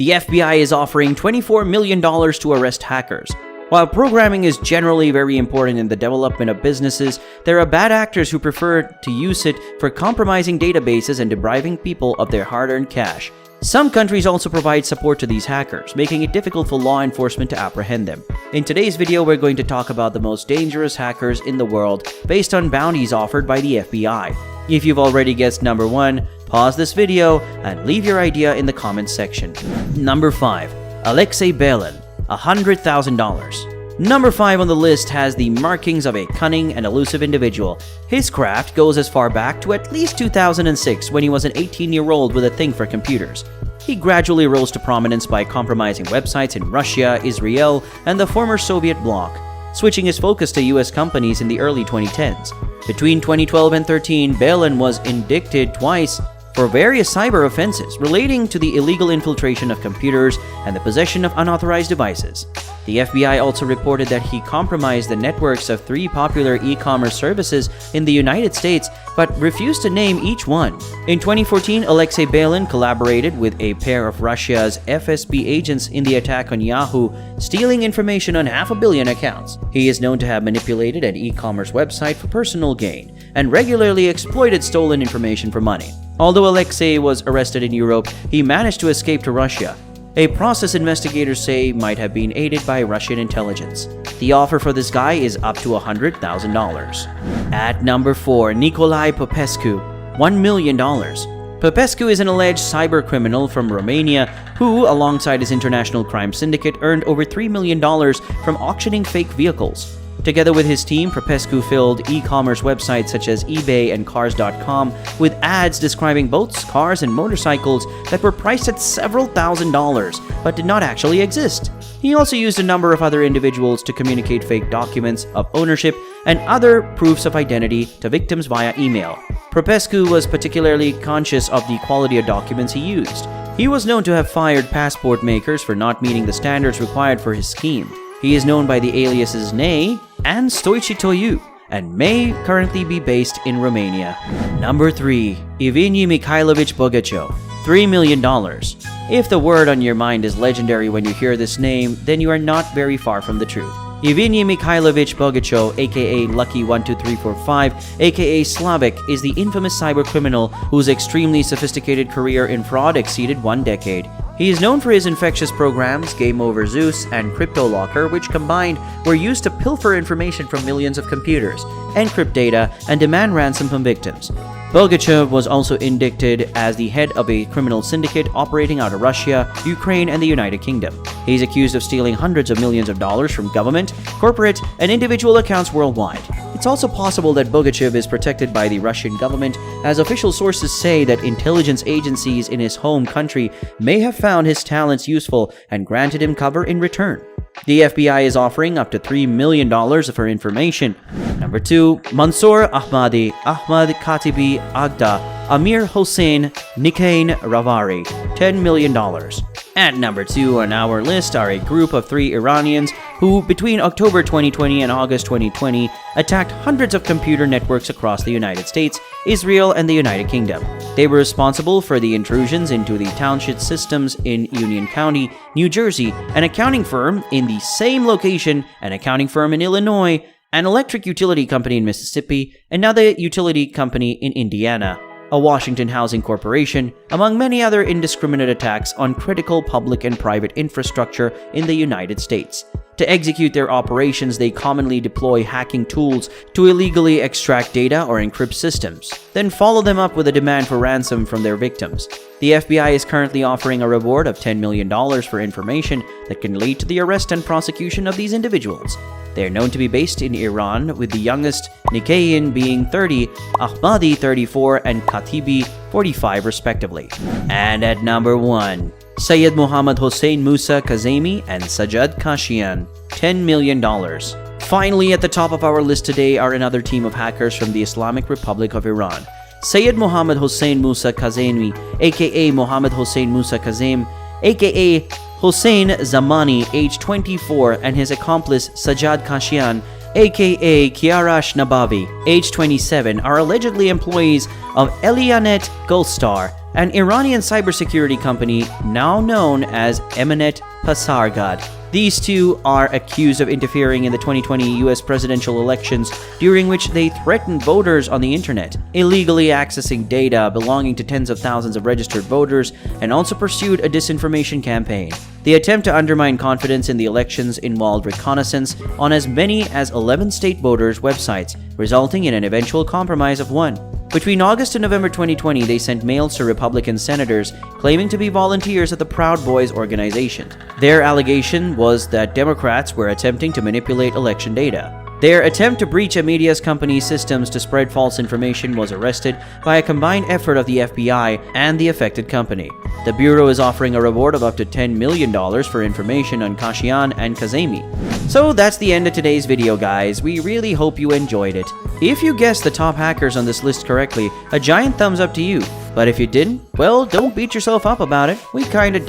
The FBI is offering $24 million to arrest hackers. While programming is generally very important in the development of businesses, there are bad actors who prefer to use it for compromising databases and depriving people of their hard-earned cash. Some countries also provide support to these hackers, making it difficult for law enforcement to apprehend them. In today's video, we're going to talk about the most dangerous hackers in the world based on bounties offered by the FBI. If you've already guessed number 1, pause this video and leave your idea in the comments section. Number 5. Alexei Belen, $100,000. Number 5 on the list has the markings of a cunning and elusive individual. His craft goes as far back to at least 2006 when he was an 18-year-old with a thing for computers. He gradually rose to prominence by compromising websites in Russia, Israel, and the former Soviet bloc, switching his focus to US companies in the early 2010s. Between 2012 and 2013, Belen was indicted twice for various cyber offenses relating to the illegal infiltration of computers and the possession of unauthorized devices. The FBI also reported that he compromised the networks of 3 popular e-commerce services in the United States, but refused to name each one. In 2014, Alexei Belen collaborated with a pair of Russia's FSB agents in the attack on Yahoo, stealing information on 500 million accounts. He is known to have manipulated an e-commerce website for personal gain and regularly exploited stolen information for money. Although Alexei was arrested in Europe, he managed to escape to Russia, a process investigators say might have been aided by Russian intelligence. The offer for this guy is up to $100,000. At number 4, Nicolae Popescu, $1 million. Popescu is an alleged cybercriminal from Romania who, alongside his international crime syndicate, earned over $3 million from auctioning fake vehicles. Together with his team, Popescu filled e-commerce websites such as eBay and Cars.com with ads describing boats, cars, and motorcycles that were priced at several $1,000s but did not actually exist. He also used a number of other individuals to communicate fake documents of ownership and other proofs of identity to victims via email. Popescu was particularly conscious of the quality of documents he used. He was known to have fired passport makers for not meeting the standards required for his scheme. He is known by the aliases Ney and Stoichitoiu and may currently be based in Romania. Number 3. Ivanii Bogachov, $3 million. If the word on your mind is legendary when you hear this name, then you are not very far from the truth. Ivanii Bogachov, aka Lucky12345, aka Slavic, is the infamous cybercriminal whose extremely sophisticated career in fraud exceeded 1 decade. He is known for his infectious programs, Game Over Zeus and CryptoLocker, which combined were used to pilfer information from millions of computers, encrypt data, and demand ransom from victims. Bogachov was also indicted as the head of a criminal syndicate operating out of Russia, Ukraine, and the United Kingdom. He is accused of stealing hundreds of millions of dollars from government, corporate, and individual accounts worldwide. It's also possible that Bogachov is protected by the Russian government, as official sources say that intelligence agencies in his home country may have found his talents useful and granted him cover in return. The FBI is offering up to $3 million for information. Number 2. Mansoor Ahmadi, Ahmad Katibi Agda, Amir Hussain, Nikain Ravari, $10 million. At number 2 on our list are a group of 3 Iranians who, between October 2020 and August 2020, attacked hundreds of computer networks across the United States, Israel, and the United Kingdom. They were responsible for the intrusions into the township systems in Union County, New Jersey, an accounting firm in the same location, an accounting firm in Illinois, an electric utility company in Mississippi, another utility company in Indiana, a Washington housing corporation, among many other indiscriminate attacks on critical public and private infrastructure in the United States. To execute their operations, they commonly deploy hacking tools to illegally extract data or encrypt systems, then follow them up with a demand for ransom from their victims. The FBI is currently offering a reward of $10 million for information that can lead to the arrest and prosecution of these individuals. They are known to be based in Iran, with the youngest Nikayan being 30, Ahmadi 34, and Katibi 45 respectively. And at number 1, Syed Mohammed Hussain Musa Kazemi and Sajjad Kashian, $10 million. Finally, at the top of our list today are another team of hackers from the Islamic Republic of Iran. Syed Mohammed Hussain Musa Kazemi, aka Mohammed Hussain Musa Kazem, aka Hussein Zamani, age 24, and his accomplice Sajjad Kashian, aka Kiarash Nabavi, age 27, are allegedly employees of Elianet Goldstar, an Iranian cybersecurity company now known as Emanet Pasargad. These two are accused of interfering in the 2020 US presidential elections, during which they threatened voters on the internet, illegally accessing data belonging to tens of thousands of registered voters, and also pursued a disinformation campaign. The attempt to undermine confidence in the elections involved reconnaissance on as many as 11 state voters' websites, resulting in an eventual compromise of one. Between August and November 2020, they sent mails to Republican senators claiming to be volunteers at the Proud Boys organization. Their allegation was that Democrats were attempting to manipulate election data. Their attempt to breach a media company's systems to spread false information was arrested by a combined effort of the FBI and the affected company. The Bureau is offering a reward of up to $10 million for information on Hussain and Kazemi. So that's the end of today's video, guys. We really hope you enjoyed it. If you guessed the top hackers on this list correctly, a giant thumbs up to you. But if you didn't, well, don't beat yourself up about it. We kinda